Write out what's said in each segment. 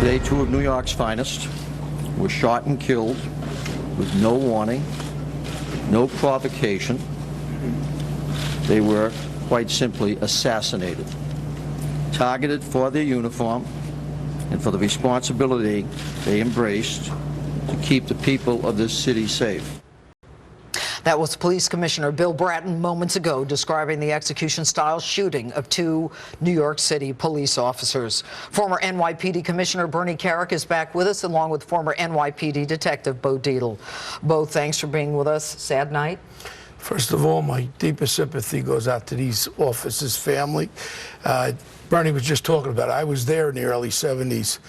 Today, two of New York's finest were shot and killed with no warning, no provocation. They were quite simply assassinated, targeted for their uniform and for the responsibility they embraced to keep the people of this city safe. That was Police Commissioner Bill Bratton moments ago describing the execution-style shooting of two New York City police officers. Former NYPD Commissioner Bernie Kerik is back with us, along with former NYPD Detective Bo Dietl. Bo, thanks for being with us. Sad night. First of all, my deepest sympathy goes out to these officers' family. Bernie was just talking about it. I was there in the early 70s.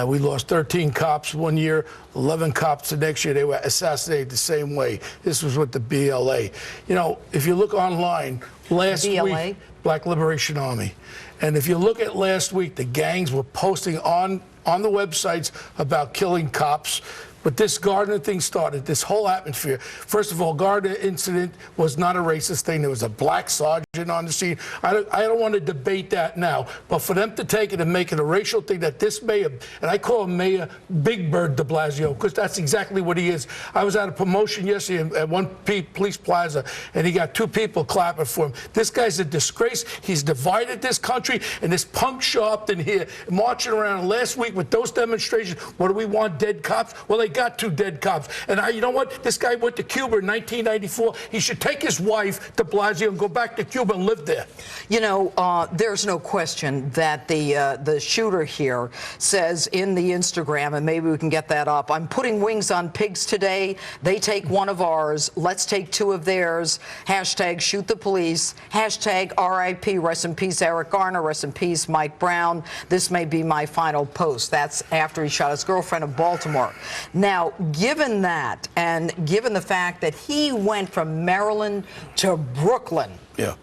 We lost 13 cops one year, 11 cops the next year. They were assassinated the same way. This was with the BLA. You know, if you look online, last week, Black Liberation Army. And if you look at last week, the gangs were posting on the websites about killing cops. But this Gardner thing started, this whole atmosphere. First of all, Gardner incident was not a racist thing. There was a black sergeant on the scene. I don't want to debate that now. But for them to take it and make it a racial thing, that this mayor, and I call him Mayor Big Bird de Blasio, because that's exactly what he is. I was at a promotion yesterday at one police plaza, and he got two people clapping for him. This guy's a disgrace. He's divided this country, and this punk Sharpton here marching around last week with those demonstrations. What do we want, dead cops? Well, they got two dead cops. And you know what? This guy went to Cuba in 1994. He should take his wife to Blasio and go back to Cuba and live there. You know, there's no question that the shooter here says in the Instagram, and maybe we can get that up, I'm putting wings on pigs today. They take one of ours. Let's take two of theirs. Hashtag shoot the police. Hashtag RIP, rest in peace, Eric Garner. Rest in peace, Mike Brown. This may be my final post. That's after he shot his girlfriend in Baltimore. Now, given that, and given the fact that he went from Maryland to Brooklyn,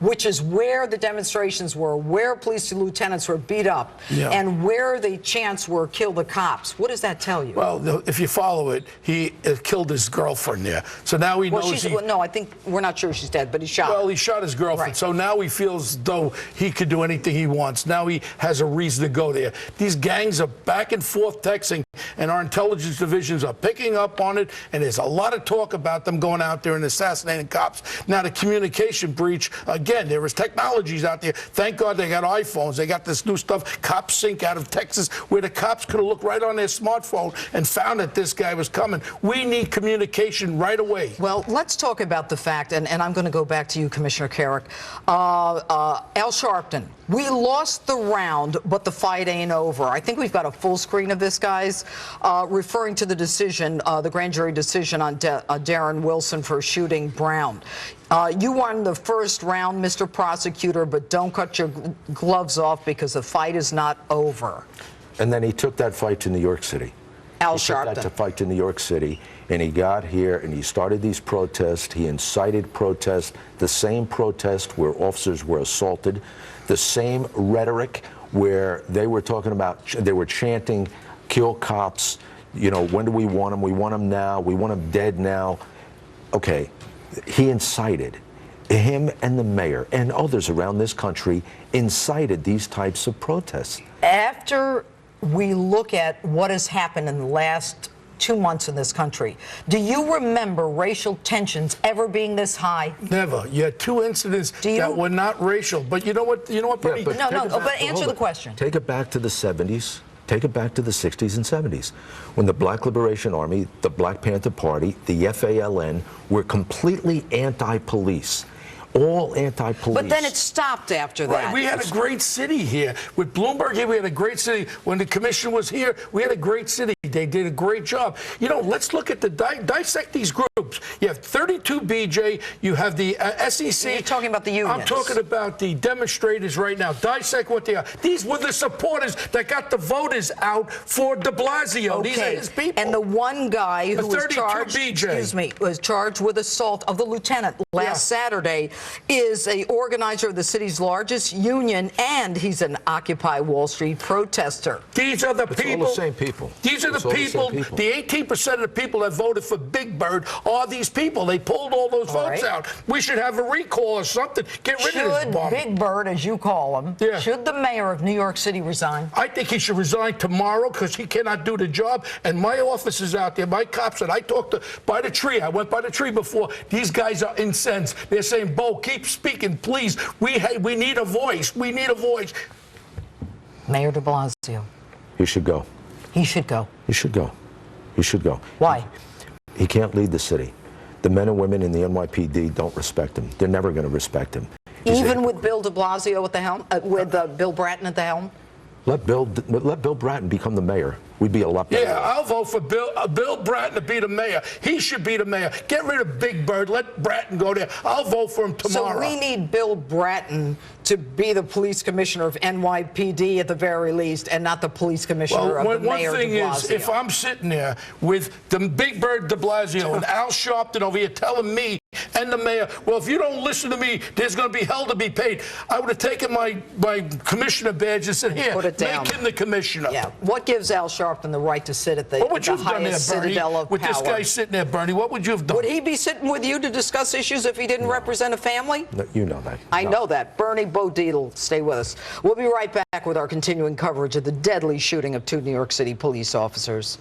which is where the demonstrations were, where police lieutenants were beat up, and where the chants were kill the cops, what does that tell you? Well, if you follow it, he killed his girlfriend there. So now he knows no, I think we're not sure she's dead, but he shot. Well, he shot his girlfriend. Right. So now he feels as though he could do anything he wants. Now he has a reason to go there. These gangs are back and forth texting, and our intelligence divisions are picking up on it, and there's a lot of talk about them going out there and assassinating cops. Now, the communication breach, again, there is technologies out there. Thank God they got iPhones. They got this new stuff, Cop Sync out of Texas, where the cops could have looked right on their smartphone and found that this guy was coming. We need communication right away. Well, let's talk about the fact, and I'm going to go back to you, Commissioner Kerik. Al Sharpton, we lost the round, but the fight ain't over. I think we've got a full screen of this, guys, referring to the decision, the grand jury decision on Darren Wilson for shooting Brown. You won the first round, Mr. Prosecutor, but don't cut your gloves off because the fight is not over. And then he took that fight to New York City. Al Sharpton. He took that fight to New York City, and he got here and he started these protests. He incited protests, the same protest where officers were assaulted, the same rhetoric where they were talking about, they were chanting, kill cops, you know, when do we want them? We want them now. We want them dead now. Okay. He incited, him and the mayor and others around this country incited these types of protests. After we look at what has happened in the last 2 months in this country, do you remember racial tensions ever being this high? Never. You had two incidents that were not racial. But you know what, Bernie? Yeah, but answer the question. Take it back to the 70s. Take it back to the 60s and 70s, when the Black Liberation Army, the Black Panther Party, the FALN were completely anti-police. All anti-police. But then it stopped after that. Right. We had a great city here. With Bloomberg here, we had a great city. When the commission was here, we had a great city. They did a great job. You know, let's look at the dissect these groups. You have 32 BJ. You have the SEC. You're talking about the unions. I'm talking about the demonstrators right now. Dissect what they are. These were the supporters that got the voters out for de Blasio. Okay. These are his people. And the one guy who was charged, BJ. excuse me, was charged with assault of the lieutenant last Saturday is a organizer of the city's largest union, and he's an Occupy Wall Street protester. These are the It's people. all the same people. These are It's the all the same people. people. The 18% of the people that voted for Big Bird are these people. They pulled all those votes out. We should have a recall or something. Get rid of this Should bum. Big Bird, as you call him, Yeah. should the mayor of New York City resign? I think he should resign tomorrow because he cannot do the job. And my office is out there. My cops that I talked to by the tree. I went by the tree before. These guys are incensed. They're saying, Bo, keep speaking, please. We need a voice. We need a voice. Mayor de Blasio. He should go. He should go. He should go. He should go. Why? He can't lead the city. The men and women in the NYPD don't respect him. They're never going to respect him. Even with Bill de Blasio at the helm, with Bill Bratton at the helm? Let Bill Bratton become the mayor. We'd be a lot better. Yeah, I'll vote for Bill Bratton to be the mayor. He should be the mayor. Get rid of Big Bird. Let Bratton go there. I'll vote for him tomorrow. So we need Bill Bratton to be the police commissioner of NYPD at the very least, and not the police commissioner of the mayor one thing de Blasio. is, if I'm sitting there with the Big Bird de Blasio and Al Sharpton over here telling me and the mayor, well, if you don't listen to me, there's going to be hell to be paid. I would have taken my commissioner badge and said, here, Put it down. make him the commissioner. Yeah. What gives Al Sharpton the right to sit at the, What would you have done there, highest Bernie, citadel of with power? this guy sitting there, Bernie? What would you have done? Would he be sitting with you to discuss issues if he didn't represent a family? No, you know that. I No. know that. Bernie, Bo Dietl, stay with us. We'll be right back with our continuing coverage of the deadly shooting of 2 New York City police officers.